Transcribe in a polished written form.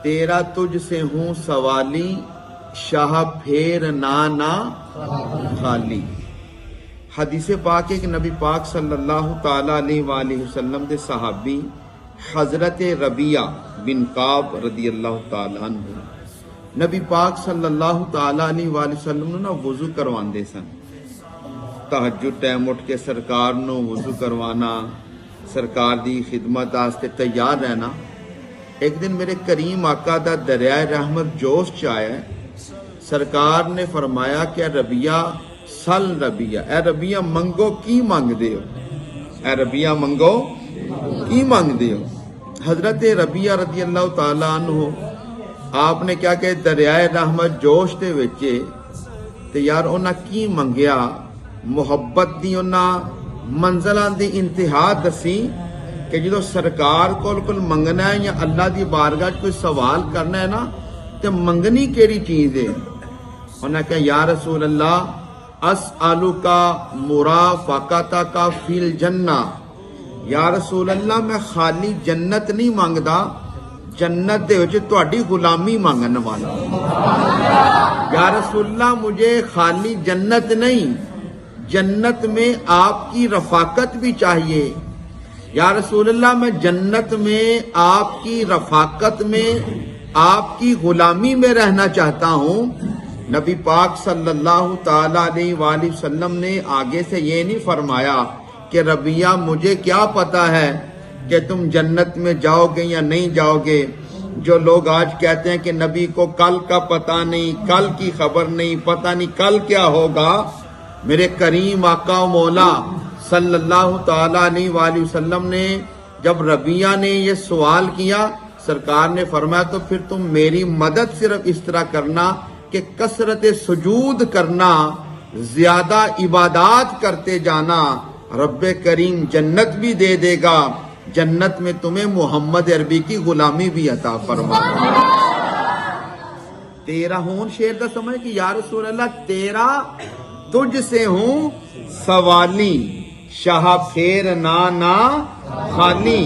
تیرا تجھ سے ہوں سوالی، شاہ پھیر نانا خالی۔ حدیث پاک ہے کہ نبی پاک صلی اللہ تعالی علیہ وآلہ وسلم دے صحابی حضرت ربیعہ بن کعب رضی اللہ تعالی عنہ نبی پاک صلی اللہ تعالی علیہ وآلہ وسلم نو وضو کرواندے سن۔ تہجد ٹائم اٹھ کے سرکار نو وضو کروانا، سرکار دی خدمت آستے تیار رہنا۔ ایک دن میرے کریم آقا دا دریائے رحمت جوش چایا ہے، سرکار نے فرمایا کہ اے ربیعہ سل ربیعہ، اے ربیعہ منگو کی مانگ دیو، اے ربیعہ منگو کی مانگ دیو۔ حضرت ربیعہ رضی اللہ تعالیٰ عنہ آپ نے کیا کہ دریائے رحمت جوش دے وچے تے یار انہاں کی منگیا، محبت دی انہاں منزلاں دی انتہا دسی کہ جدو سرکار کول منگنا ہے یا اللہ دی بارگاہ کوئی سوال کرنا ہے نا تے منگنی کیڑی چیز ہے؟ انہاں کہا یا رسول اللہ اسألوکا مرافقتکا فی الجنہ، یا رسول اللہ میں خالی جنت نہیں مانگدا، جنت دے وچ تہاڈی غلامی مانگن والا۔ یا رسول اللہ مجھے خالی جنت نہیں، جنت میں آپ کی رفاقت بھی چاہیے۔ یا رسول اللہ میں جنت میں آپ کی رفاقت میں، آپ کی غلامی میں رہنا چاہتا ہوں۔ نبی پاک صلی اللہ تعالی علیہ وآلہ وسلم نے آگے سے یہ نہیں فرمایا کہ ربیعہ مجھے کیا پتا ہے کہ تم جنت میں جاؤ گے یا نہیں جاؤ گے۔ جو لوگ آج کہتے ہیں کہ نبی کو کل کا پتہ نہیں، کل کی خبر نہیں، پتہ نہیں کل کیا ہوگا، میرے کریم آقا و مولا صلی اللہ تعالی علیہ وآلہ وسلم نے جب ربیعہ نے یہ سوال کیا، سرکار نے فرمایا تو پھر تم میری مدد صرف اس طرح کرنا کہ کثرت سجود کرنا، زیادہ عبادات کرتے جانا، رب کریم جنت بھی دے دے گا، جنت میں تمہیں محمد عربی کی غلامی بھی عطا فرما۔ تیرا ہون شیر دا سمجھ کہ یا رسول اللہ تیرا تجھ سے ہوں سوالی، شاہ پھیر نانا خالی۔